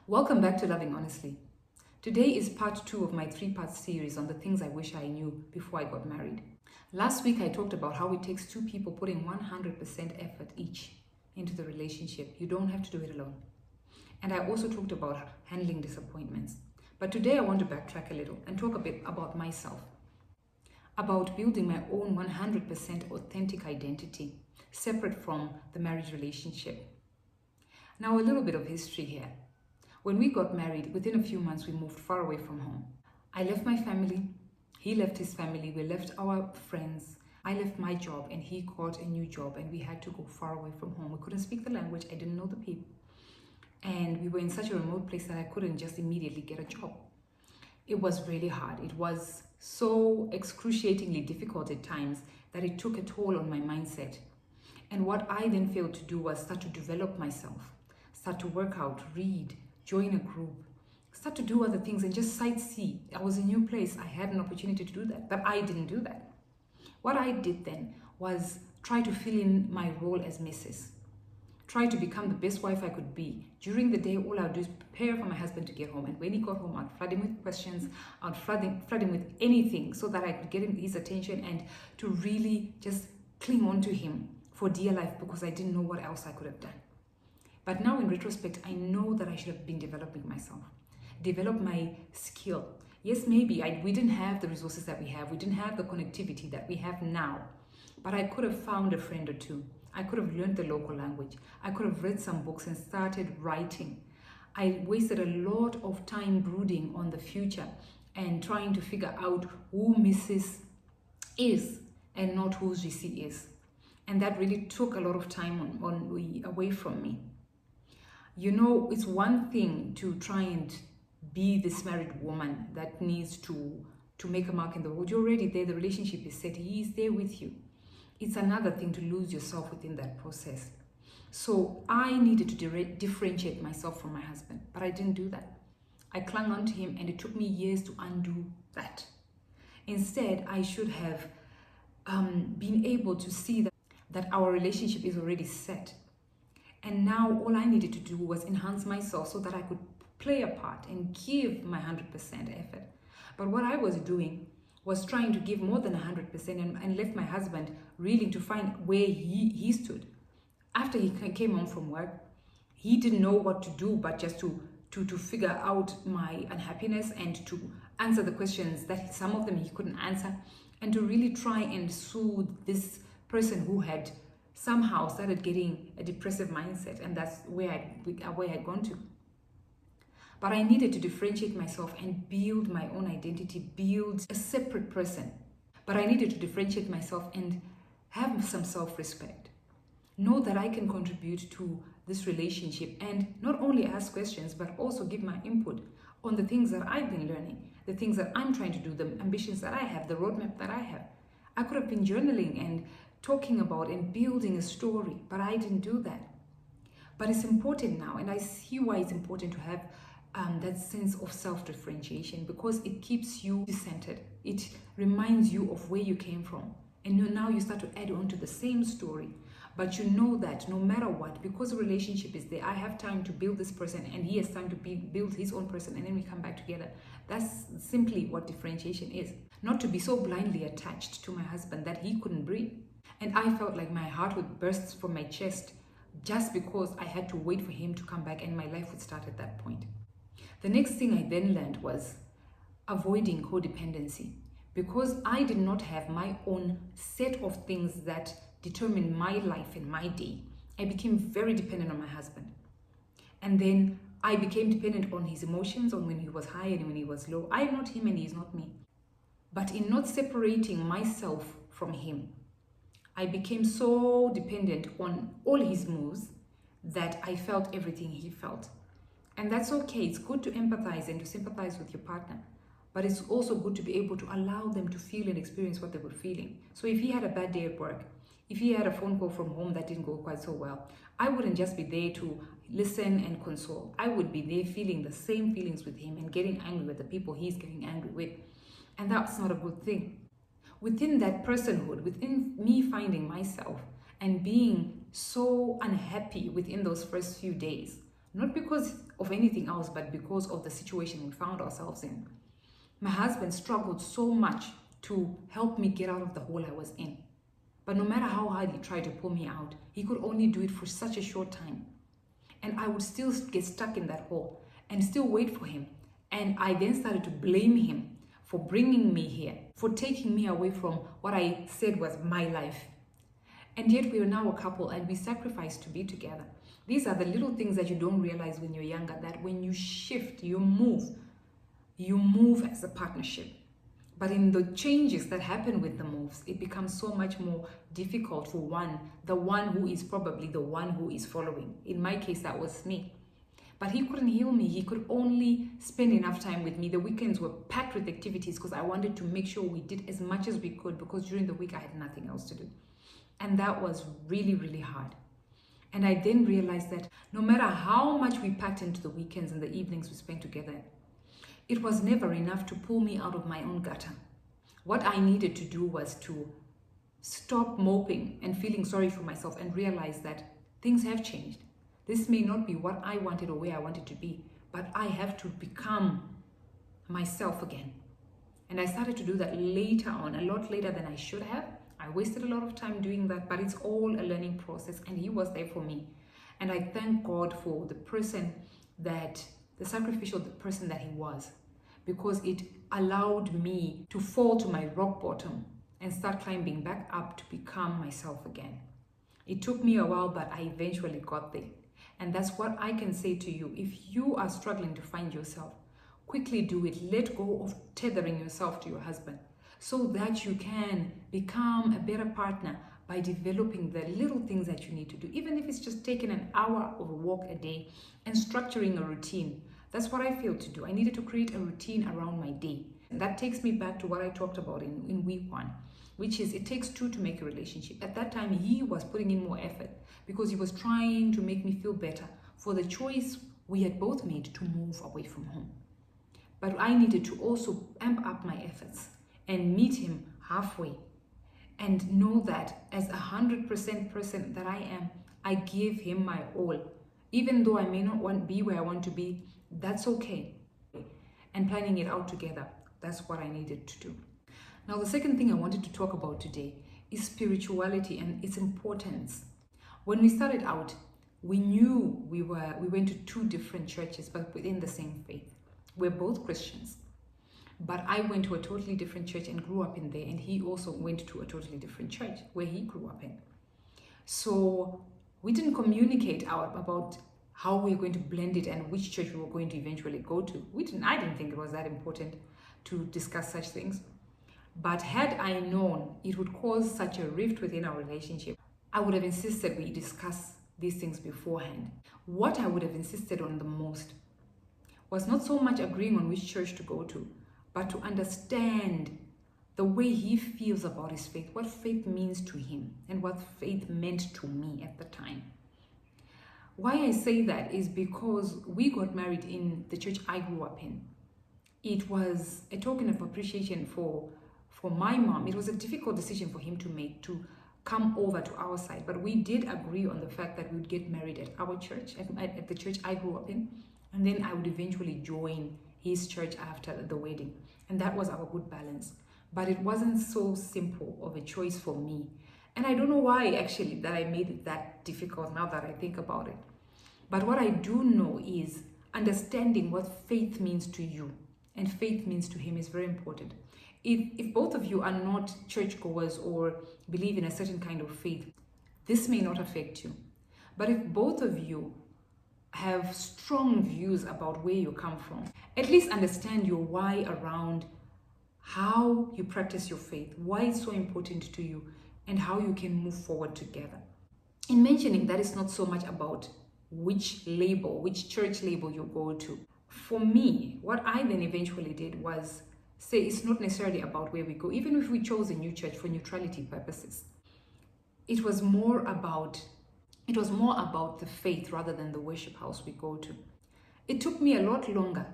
Welcome back to Loving Honestly. Today is part 2 of my 3-part series on the things I wish I knew before I got married. Last week I talked about how it takes 2 people putting 100% effort each into the relationship. You don't have to do it alone. And I also talked about handling disappointments. But today I want to backtrack a little and talk a bit about myself, about building my own 100% authentic identity, separate from the marriage relationship. Now, a little bit of history here. When we got married, within a few months, we moved far away from home. I left my family, he left his family, we left our friends. I left my job and he got a new job and we had to go far away from home. We couldn't speak the language, I didn't know the people. And we were in such a remote place that I couldn't just immediately get a job. It was really hard. It was so excruciatingly difficult at times that it took a toll on my mindset. And what I then failed to do was start to develop myself, start to work out, read, join a group, start to do other things and just sightsee. I was in a new place. I had an opportunity to do that, but I didn't do that. What I did then was try to fill in my role as Mrs. Try to become the best wife I could be. During the day, all I would do is prepare for my husband to get home. And when he got home, I'd flood him with questions. I'd flood him with anything so that I could get his attention and to really just cling on to him for dear life because I didn't know what else I could have done. But now in retrospect, I know that I should have been developing myself, develop my skill. Yes, maybe we didn't have the resources that we have. We didn't have the connectivity that we have now. But I could have found a friend or two. I could have learned the local language. I could have read some books and started writing. I wasted a lot of time brooding on the future and trying to figure out who Mrs. is and not who GC is. And that really took a lot of time away from me. You know, it's one thing to try and be this married woman that needs to make a mark in the world. You're already there, the relationship is set, he is there with you. It's another thing to lose yourself within that process. So I needed to differentiate myself from my husband, but I didn't do that. I clung on to him and it took me years to undo that. Instead, I should have been able to see that our relationship is already set. And now all I needed to do was enhance myself so that I could play a part and give my 100% effort. But what I was doing was trying to give more than 100% and left my husband reeling to find where he stood. After he came home from work, he didn't know what to do but just to figure out my unhappiness and to answer the questions that some of them he couldn't answer and to really try and soothe this person who had somehow started getting a depressive mindset, and that's where I'd gone to. But I needed to differentiate myself and build my own identity, build a separate person. But I needed to differentiate myself and have some self-respect. Know that I can contribute to this relationship and not only ask questions, but also give my input on the things that I've been learning, the things that I'm trying to do, the ambitions that I have, the roadmap that I have. I could have been journaling and talking about and building a story, but I didn't do that. But it's important now, and I see why it's important to have that sense of self-differentiation, because it keeps you centered. It reminds you of where you came from, and now you start to add on to the same story. But you know that no matter what, because the relationship is there, I have time to build this person and he has time to build his own person, and then we come back together. That's simply what differentiation is. Not to be so blindly attached to my husband that he couldn't breathe. And I felt like my heart would burst from my chest just because I had to wait for him to come back and my life would start at that point. The next thing I then learned was avoiding codependency. Because I did not have my own set of things that determined my life and my day, I became very dependent on my husband. And then I became dependent on his emotions, on when he was high and when he was low. I am not him and he is not me. But in not separating myself from him, I became so dependent on all his moves that I felt everything he felt. And that's okay. It's good to empathize and to sympathize with your partner. But it's also good to be able to allow them to feel and experience what they were feeling. So if he had a bad day at work, if he had a phone call from home that didn't go quite so well, I wouldn't just be there to listen and console. I would be there feeling the same feelings with him and getting angry with the people he's getting angry with. And that's not a good thing. Within that personhood, within me finding myself and being so unhappy within those first few days, not because of anything else, but because of the situation we found ourselves in. My husband struggled so much to help me get out of the hole I was in. But no matter how hard he tried to pull me out, he could only do it for such a short time. And I would still get stuck in that hole and still wait for him. And I then started to blame him for bringing me here, for taking me away from what I said was my life. And yet we are now a couple and we sacrifice to be together. These are the little things that you don't realize when you're younger, that when you shift, you move as a partnership. But in the changes that happen with the moves, it becomes so much more difficult for the one who is probably the one who is following. In my case, that was me. But he couldn't heal me. He could only spend enough time with me. The weekends were packed with activities because I wanted to make sure we did as much as we could, because during the week I had nothing else to do. And that was really, really hard. And I then realized that no matter how much we packed into the weekends and the evenings we spent together, it was never enough to pull me out of my own gutter. What I needed to do was to stop moping and feeling sorry for myself and realize that things have changed. This may not be what I wanted or where I wanted to be, but I have to become myself again. And I started to do that later on, a lot later than I should have. I wasted a lot of time doing that, but it's all a learning process, and he was there for me. And I thank God for the sacrificial person that he was, because it allowed me to fall to my rock bottom and start climbing back up to become myself again. It took me a while, but I eventually got there. And that's what I can say to you. If you are struggling to find yourself, quickly do it. Let go of tethering yourself to your husband so that you can become a better partner by developing the little things that you need to do. Even if it's just taking an hour of a walk a day and structuring a routine. That's what I failed to do. I needed to create a routine around my day. And that takes me back to what I talked about in week 1, which is it takes 2 to make a relationship. At that time, he was putting in more effort because he was trying to make me feel better for the choice we had both made to move away from home. But I needed to also amp up my efforts and meet him halfway and know that as 100% person that I am, I give him my all. Even though I may not be where I want to be, that's okay. And planning it out together, that's what I needed to do. Now, the second thing I wanted to talk about today is spirituality and its importance. When we started out, we knew we went to 2 different churches, but within the same faith. We're both Christians. But I went to a totally different church and grew up in there, and he also went to a totally different church where he grew up in. So we didn't communicate out about how we were going to blend it and which church we were going to eventually go to. I didn't think it was that important to discuss such things. But had I known it would cause such a rift within our relationship, I would have insisted we discuss these things beforehand. What I would have insisted on the most was not so much agreeing on which church to go to, but to understand the way he feels about his faith, what faith means to him, and what faith meant to me at the time. Why I say that is because we got married in the church I grew up in. It was a token of appreciation for my mom. It was a difficult decision for him to make, to come over to our side, but we did agree on the fact that we would get married at our church, at the church I grew up in, and then I would eventually join his church after the wedding. And that was our good balance. But it wasn't so simple of a choice for me. And I don't know why actually that I made it that difficult now that I think about it. But what I do know is understanding what faith means to you and faith means to him is very important. If both of you are not churchgoers or believe in a certain kind of faith, this may not affect you. But if both of you have strong views about where you come from, at least understand your why around how you practice your faith, why it's so important to you, and how you can move forward together. In mentioning that, it's not so much about which church label you go to. For me, what I then eventually did was say it's not necessarily about where we go, even if we chose a new church for neutrality purposes. It was more about the faith rather than the worship house we go to. It took me a lot longer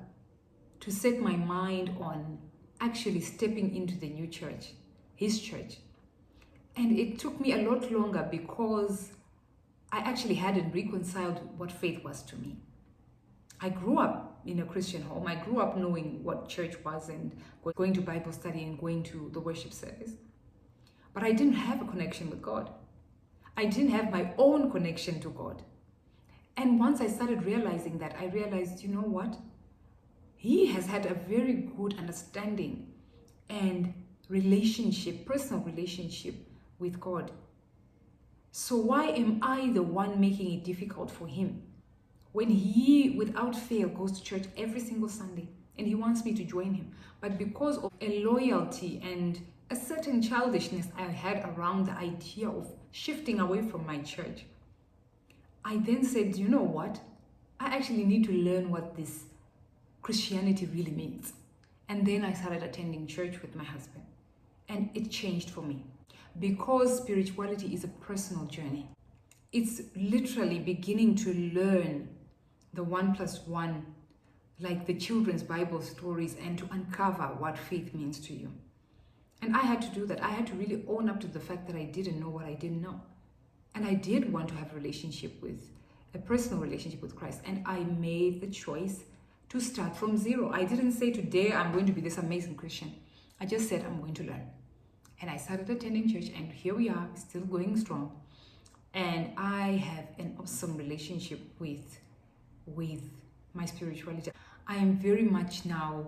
to set my mind on actually stepping into the new church, his church. And it took me a lot longer because I actually hadn't reconciled what faith was to me. I grew up in a Christian home. I grew up knowing what church was and going to Bible study and going to the worship service. But I didn't have a connection with God. I didn't have my own connection to God. And once I started realizing that, I realized, you know what? He has had a very good understanding and relationship, personal relationship with God. So why am I the one making it difficult for him? When he, without fail, goes to church every single Sunday and he wants me to join him. But because of a loyalty and a certain childishness I had around the idea of shifting away from my church, I then said, you know what? I actually need to learn what this Christianity really means. And then I started attending church with my husband. And it changed for me. Because spirituality is a personal journey. It's literally beginning to learn the 1+1, like the children's Bible stories, and to uncover what faith means to you. And I had to do that. I had to really own up to the fact that I didn't know what I didn't know. And I did want to have a personal relationship with Christ. And I made the choice to start from zero. I didn't say today I'm going to be this amazing Christian. I just said I'm going to learn. And I started attending church, and here we are, still going strong. And I have an awesome relationship with my spirituality. I am very much now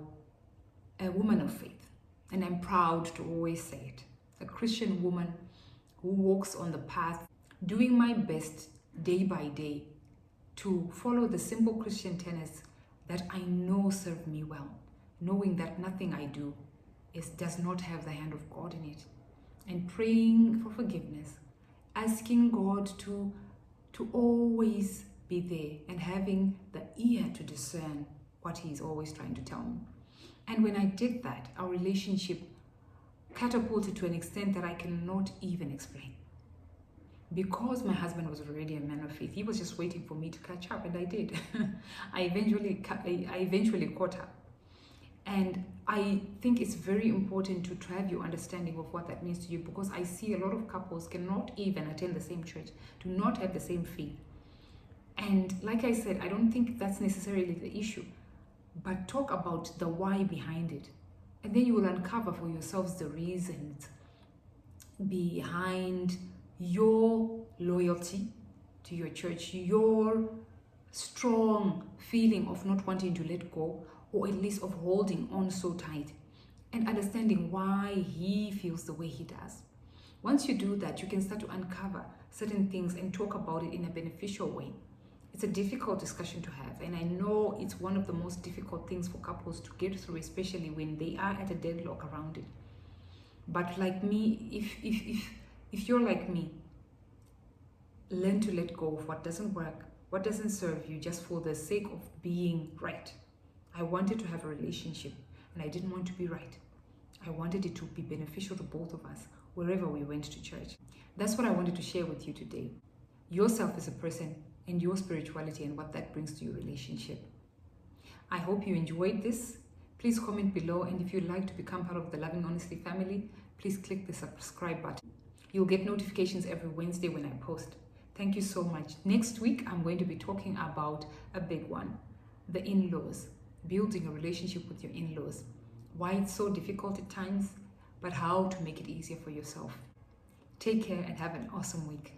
a woman of faith, and I'm proud to always say it. A Christian woman who walks on the path, doing my best day by day to follow the simple Christian tenets that I know serve me well, knowing that nothing I do does not have the hand of God in it, and praying for forgiveness, asking God to always be there, and having the ear to discern what He's always trying to tell me. And when I did that, our relationship catapulted to an extent that I cannot even explain. Because my husband was already a man of faith, he was just waiting for me to catch up, and I did. I eventually caught up. And I think it's very important to have your understanding of what that means to you, because I see a lot of couples cannot even attend the same church, do not have the same faith. And like I said, I don't think that's necessarily the issue, but talk about the why behind it. And then you will uncover for yourselves the reasons behind your loyalty to your church, your strong feeling of not wanting to let go, or at least of holding on so tight, and understanding why he feels the way he does. Once you do that, you can start to uncover certain things and talk about it in a beneficial way. It's a difficult discussion to have, and I know it's one of the most difficult things for couples to get through, especially when they are at a deadlock around it. But like me, if you're like me, learn to let go of what doesn't work, what doesn't serve you, just for the sake of being right. I wanted to have a relationship, and I didn't want to be right. I wanted it to be beneficial to both of us wherever we went to church. That's what I wanted to share with you today. Yourself as a person, and your spirituality, and what that brings to your relationship. I hope you enjoyed this. Please comment below, and if you'd like to become part of the Loving Honestly family, please click the subscribe button. You'll get notifications every Wednesday when I post. Thank you so much. Next week, I'm going to be talking about a big one, the in-laws, building a relationship with your in-laws, why it's so difficult at times, but how to make it easier for yourself. Take care and have an awesome week.